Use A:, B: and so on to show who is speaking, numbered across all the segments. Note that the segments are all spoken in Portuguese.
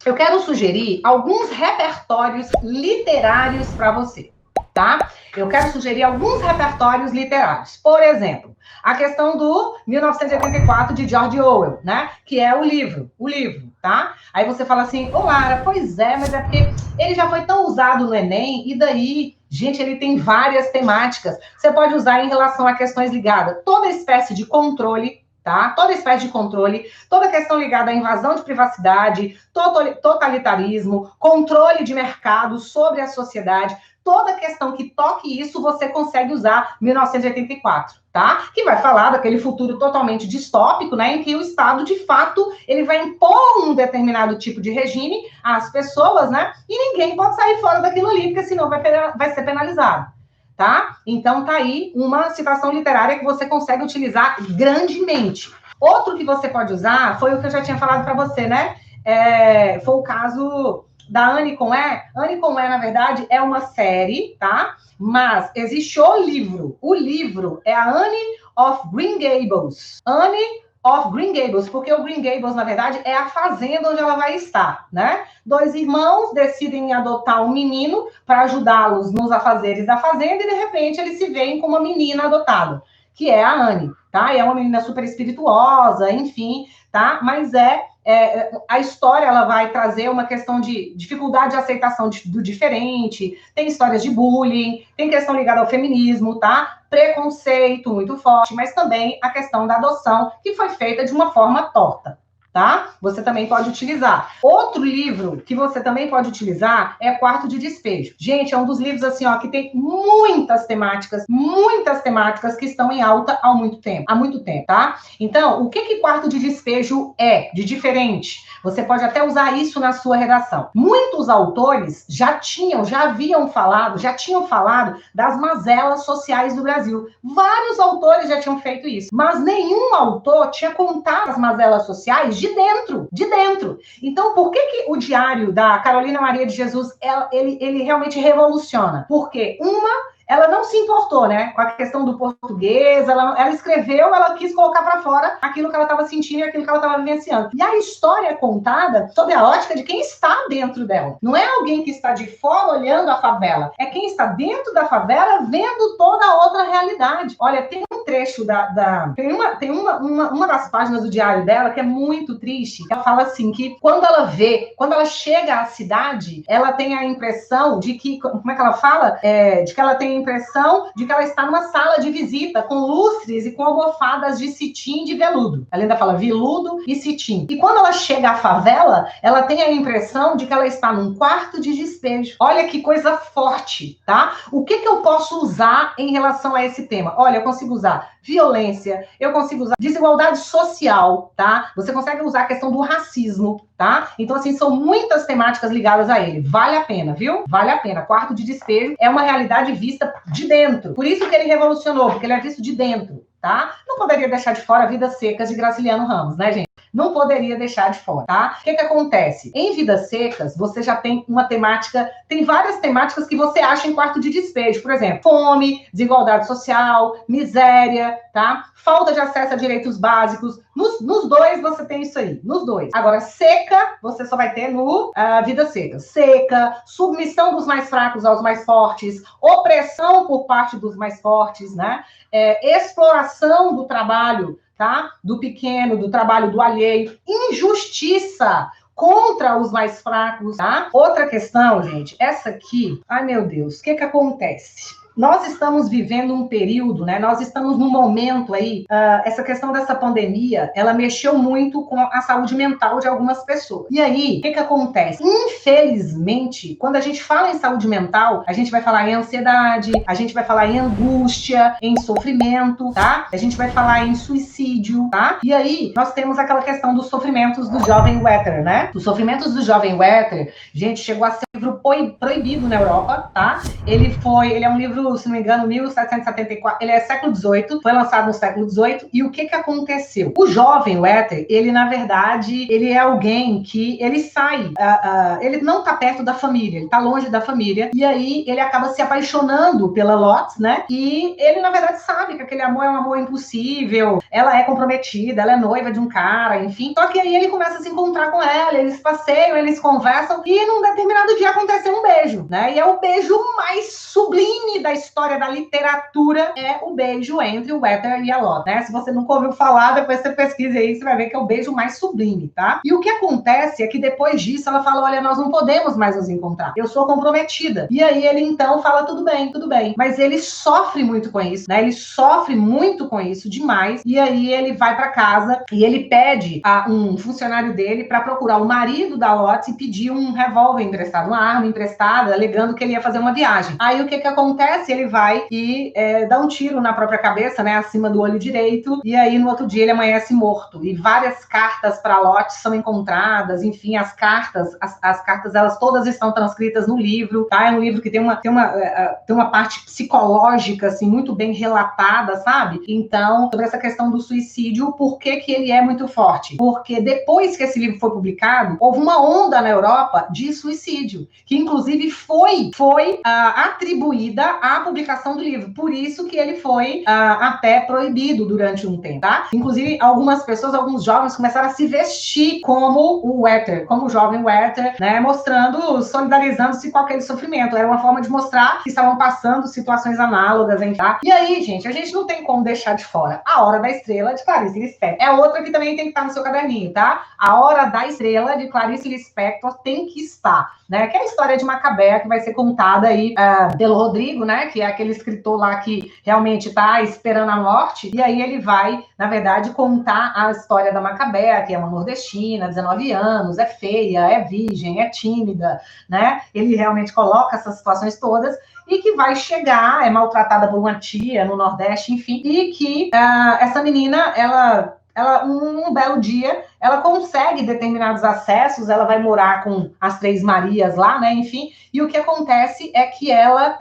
A: eu quero sugerir alguns repertórios literários para você, tá? Eu quero sugerir alguns repertórios literários. Por exemplo, a questão do 1984 de George Orwell, né? Que é o livro, tá? Aí você fala assim, ô Lara, pois é, mas é porque ele já foi tão usado no Enem, e daí, gente, ele tem várias temáticas. Você pode usar em relação a questões ligadas, toda espécie de controle, tá? Toda espécie de controle, toda questão ligada à invasão de privacidade, totalitarismo, controle de mercado sobre a sociedade, toda questão que toque isso, você consegue usar 1984, tá? Que vai falar daquele futuro totalmente distópico, né? Em que o Estado, de fato, ele vai impor um determinado tipo de regime às pessoas, né? E ninguém pode sair fora daquilo ali, porque senão vai ser penalizado. Tá? Então, tá aí uma citação literária que você consegue utilizar grandemente. Outro que você pode usar foi o que eu já tinha falado para você, né? Foi o caso da Anne com E. Anne com E, na verdade, é uma série, tá? Mas existe o livro. O livro é a Anne of Green Gables. Anne of Green Gables, porque o Green Gables, na verdade, é a fazenda onde ela vai estar, né? 2 irmãos decidem adotar um menino para ajudá-los nos afazeres da fazenda e, de repente, eles se veem com uma menina adotada, que é a Anne, tá? E é uma menina super espirituosa, enfim, tá? Mas a história, ela vai trazer uma questão de dificuldade de aceitação do diferente, tem histórias de bullying, tem questão ligada ao feminismo, tá? Preconceito muito forte, mas também a questão da adoção, que foi feita de uma forma torta, tá? Você também pode utilizar. Outro livro que você também pode utilizar é Quarto de Despejo. Gente, é um dos livros, assim, ó, que tem muitas temáticas que estão em alta há muito tempo, tá? Então, o que Quarto de Despejo é de diferente? Você pode até usar isso na sua redação. Muitos autores já tinham falado das mazelas sociais do Brasil. Vários autores já tinham feito isso, mas nenhum autor tinha contado as mazelas sociais de dentro. Então, por que o diário da Carolina Maria de Jesus, ele realmente revoluciona? Porque ela não se importou, né, com a questão do português, ela escreveu, ela quis colocar para fora aquilo que ela estava sentindo e aquilo que ela estava vivenciando. E a história é contada sob a ótica de quem está dentro dela. Não é alguém que está de fora olhando a favela, é quem está dentro da favela vendo toda a outra realidade. Olha, tem um trecho tem uma das páginas do diário dela que é muito triste. Ela fala assim que quando ela chega à cidade, ela tem a impressão de que, como é que ela fala? De que ela tem a impressão de que ela está numa sala de visita com lustres e com almofadas de cetim de veludo. Ela ainda fala veludo e cetim. E quando ela chega à favela, ela tem a impressão de que ela está num quarto de despejo. Olha que coisa forte, tá? O que eu posso usar em relação a esse tema? Olha, eu consigo usar violência, eu consigo usar desigualdade social, tá? Você consegue usar a questão do racismo, tá? Então, assim, são muitas temáticas ligadas a ele. Vale a pena, viu? Vale a pena. Quarto de Despejo é uma realidade vista de dentro. Por isso que ele revolucionou, porque ele é visto de dentro, tá? Não poderia deixar de fora Vidas Secas de Graciliano Ramos, né, gente? Não poderia deixar de fora, tá? O que acontece? Em Vidas Secas, você já tem uma temática, tem várias temáticas que você acha em Quarto de Despejo. Por exemplo, fome, desigualdade social, miséria, tá? Falta de acesso a direitos básicos. Nos dois você tem isso aí, nos dois. Agora, seca, você só vai ter no Vidas Secas. Seca, submissão dos mais fracos aos mais fortes, opressão por parte dos mais fortes, né? Exploração do trabalho, tá? Do pequeno, do trabalho do alheio, injustiça contra os mais fracos, tá? Outra questão, gente, essa aqui, ai meu Deus, o que acontece? Nós estamos vivendo um período, né? Nós estamos num momento aí, essa questão dessa pandemia, ela mexeu muito com a saúde mental de algumas pessoas. E aí, o que acontece? Infelizmente, quando a gente fala em saúde mental, a gente vai falar em ansiedade, a gente vai falar em angústia, em sofrimento, tá? A gente vai falar em suicídio, tá? E aí, nós temos aquela questão dos sofrimentos do jovem Werther, né? Os sofrimentos do jovem Werther, gente, chegou a ser um livro proibido na Europa, tá? Ele é um livro se não me engano, 1774, ele é século XVIII, foi lançado no século XVIII, e o que aconteceu? O jovem Werther, ele, na verdade, ele é alguém que, ele sai, ele não tá perto da família, ele tá longe da família, e aí ele acaba se apaixonando pela Lotte, né, e ele, na verdade, sabe que aquele amor é um amor impossível, ela é comprometida, ela é noiva de um cara, enfim, só que aí ele começa a se encontrar com ela, eles passeiam, eles conversam, e num determinado dia acontece um beijo, né, e é o beijo mais sublime da história da literatura, é o beijo entre o Werther e a Lotte, né, se você nunca ouviu falar, depois você pesquisa aí, você vai ver que é o beijo mais sublime, tá, e o que acontece é que depois disso, ela fala, olha, nós não podemos mais nos encontrar, eu sou comprometida, e aí ele então fala, tudo bem, mas ele sofre muito com isso, né, ele sofre muito com isso, demais, e aí ele vai para casa, e ele pede a um funcionário dele para procurar o marido da Lotte e pedir um revólver emprestado, uma arma emprestada, alegando que ele ia fazer uma viagem. Aí o que acontece? Ele vai e dá um tiro na própria cabeça, né, acima do olho direito, e aí no outro dia ele amanhece morto. E várias cartas para Lotte são encontradas, enfim, as cartas elas todas estão transcritas no livro, tá? É um livro que tem uma parte psicológica, assim, muito bem relatada, sabe? Então, sobre essa questão do suicídio, por que ele é muito forte? Porque depois que esse livro foi publicado, houve uma onda na Europa de suicídio, que inclusive foi atribuída à publicação do livro. Por isso que ele foi até proibido durante um tempo, tá? Inclusive, algumas pessoas, alguns jovens começaram a se vestir como o Werther, como o jovem Werther, né? Mostrando, solidarizando-se com aquele sofrimento. Era uma forma de mostrar que estavam passando situações análogas, hein, tá? E aí, gente, a gente não tem como deixar de fora A Hora da Estrela, de Clarice Lispector. É outra que também tem que estar no seu caderninho, tá? A Hora da Estrela, de Clarice Lispector, tem que estar, né? Que é a história de Macabea, que vai ser contada aí pelo Rodrigo, né? Que é aquele escritor lá que realmente tá esperando a morte. E aí ele vai, na verdade, contar a história da Macabea, que é uma nordestina, 19 anos, é feia, é virgem, é tímida, né? Ele realmente coloca essas situações todas e que vai chegar, é maltratada por uma tia no Nordeste, enfim, e que essa menina, ela um belo dia, ela consegue determinados acessos, ela vai morar com as Três Marias lá, né, enfim, e o que acontece é que ela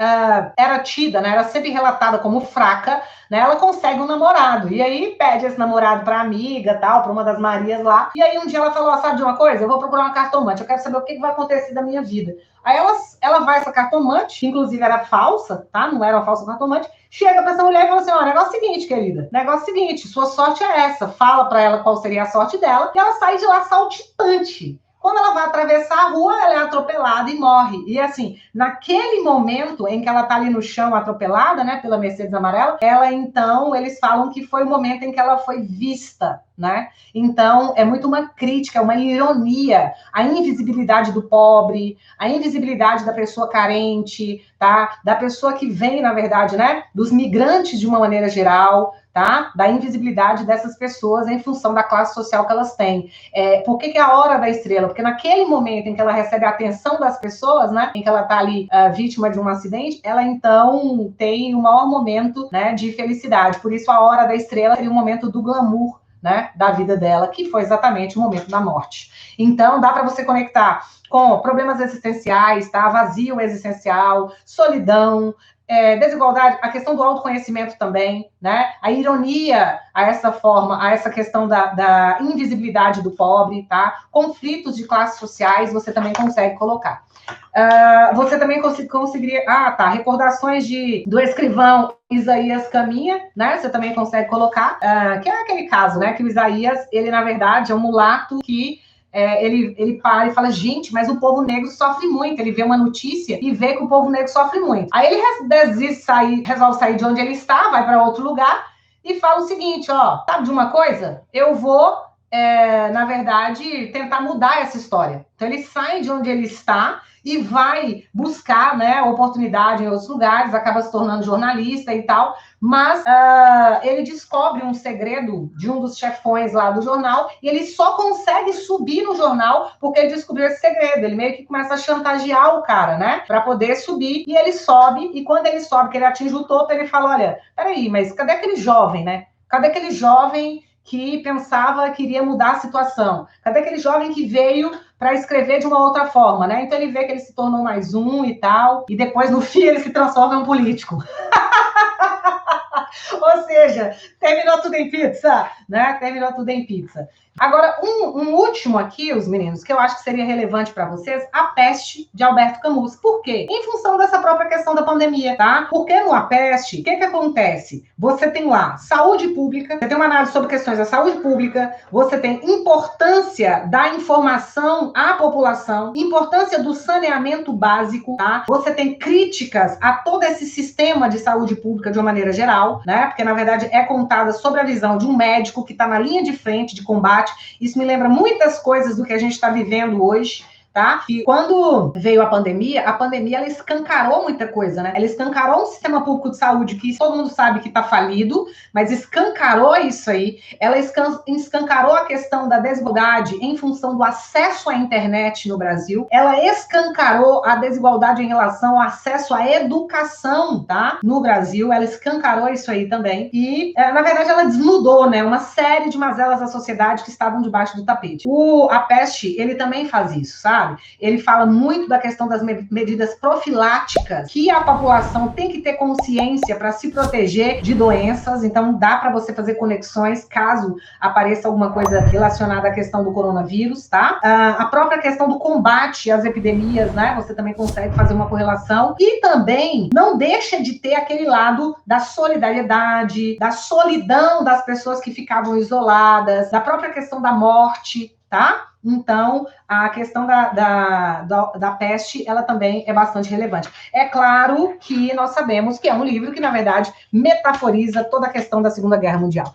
A: era tida, né, era sempre relatada como fraca, né, ela consegue um namorado, e aí pede esse namorado pra amiga, tal, pra uma das Marias lá, e aí um dia ela falou, sabe de uma coisa? Eu vou procurar uma cartomante, eu quero saber o que vai acontecer da minha vida. Aí ela vai essa cartomante, que inclusive era falsa, tá? Não era uma falsa cartomante, chega pra essa mulher e fala assim, ó, negócio seguinte, querida, negócio seguinte, sua sorte é essa, fala pra ela qual seria a sorte dela, e ela sai de lá saltitante. Quando ela vai atravessar a rua, ela é atropelada e morre. E assim, naquele momento em que ela tá ali no chão atropelada, né, pela Mercedes amarela, ela então, eles falam que foi o momento em que ela foi vista, né? Então, é muito uma crítica, uma ironia, a invisibilidade do pobre, a invisibilidade da pessoa carente, tá? Da pessoa que vem, na verdade, né, dos migrantes de uma maneira geral, tá? Da invisibilidade dessas pessoas em função da classe social que elas têm. Por que é a Hora da Estrela? Porque naquele momento em que ela recebe a atenção das pessoas, né, em que ela está ali vítima de um acidente, ela então tem o maior momento, né, de felicidade. Por isso a Hora da Estrela seria o momento do glamour, né, da vida dela, que foi exatamente o momento da morte. Então, dá para você conectar com problemas existenciais, tá? Vazio existencial, solidão, desigualdade, a questão do autoconhecimento também, né? A ironia a essa forma, a essa questão da invisibilidade do pobre, tá? Conflitos de classes sociais, você também consegue colocar. Você também conseguiria... recordações do escrivão Isaías Caminha, né? Você também consegue colocar, que é aquele caso, né? Que o Isaías, ele, na verdade, é um mulato que ele para e fala, gente, mas o povo negro sofre muito. Ele vê uma notícia e vê que o povo negro sofre muito. Aí ele resolve sair de onde ele está, vai para outro lugar e fala o seguinte, ó, sabe de uma coisa? Eu vou, na verdade, tentar mudar essa história. Então ele sai de onde ele está e vai buscar, né, oportunidade em outros lugares, acaba se tornando jornalista e tal, mas ele descobre um segredo de um dos chefões lá do jornal e ele só consegue subir no jornal porque ele descobriu esse segredo. Ele meio que começa a chantagear o cara, né, para poder subir, e ele sobe, e quando ele sobe, que ele atinge o topo, ele fala, olha, peraí, mas cadê aquele jovem, né? Cadê aquele jovem que pensava que iria mudar a situação? Cadê aquele jovem que veio para escrever de uma outra forma, né? Então ele vê que ele se tornou mais um e tal, e depois, no fim, ele se transforma em um político. Ou seja, terminou tudo em pizza, né? Terminou tudo em pizza. Agora, um último aqui, os meninos, que eu acho que seria relevante para vocês, A Peste, de Alberto Camus. Por quê? Em função dessa própria questão da pandemia, tá? Porque no A Peste, o que acontece? Você tem lá saúde pública, você tem uma análise sobre questões da saúde pública, você tem importância da informação à população, importância do saneamento básico, tá? Você tem críticas a todo esse sistema de saúde pública de uma maneira geral, né? Porque, na verdade, é contada sobre a visão de um médico que está na linha de frente de combate. Isso me lembra muitas coisas do que a gente está vivendo hoje, tá? E quando veio a pandemia ela escancarou muita coisa, né? Ela escancarou um sistema público de saúde que todo mundo sabe que está falido, mas escancarou isso aí. Ela escancarou a questão da desigualdade em função do acesso à internet no Brasil. Ela escancarou a desigualdade em relação ao acesso à educação, tá? No Brasil, ela escancarou isso aí também. E, na verdade, ela desnudou, né? Uma série de mazelas da sociedade que estavam debaixo do tapete. A Peste, ele também faz isso, sabe? Ele fala muito da questão das medidas profiláticas, que a população tem que ter consciência para se proteger de doenças. Então, dá para você fazer conexões caso apareça alguma coisa relacionada à questão do coronavírus, tá? A própria questão do combate às epidemias, né? Você também consegue fazer uma correlação. E também não deixa de ter aquele lado da solidariedade, da solidão das pessoas que ficavam isoladas, da própria questão da morte, tá? Então, a questão da peste, ela também é bastante relevante. É claro que nós sabemos que é um livro que, na verdade, metaforiza toda a questão da Segunda Guerra Mundial.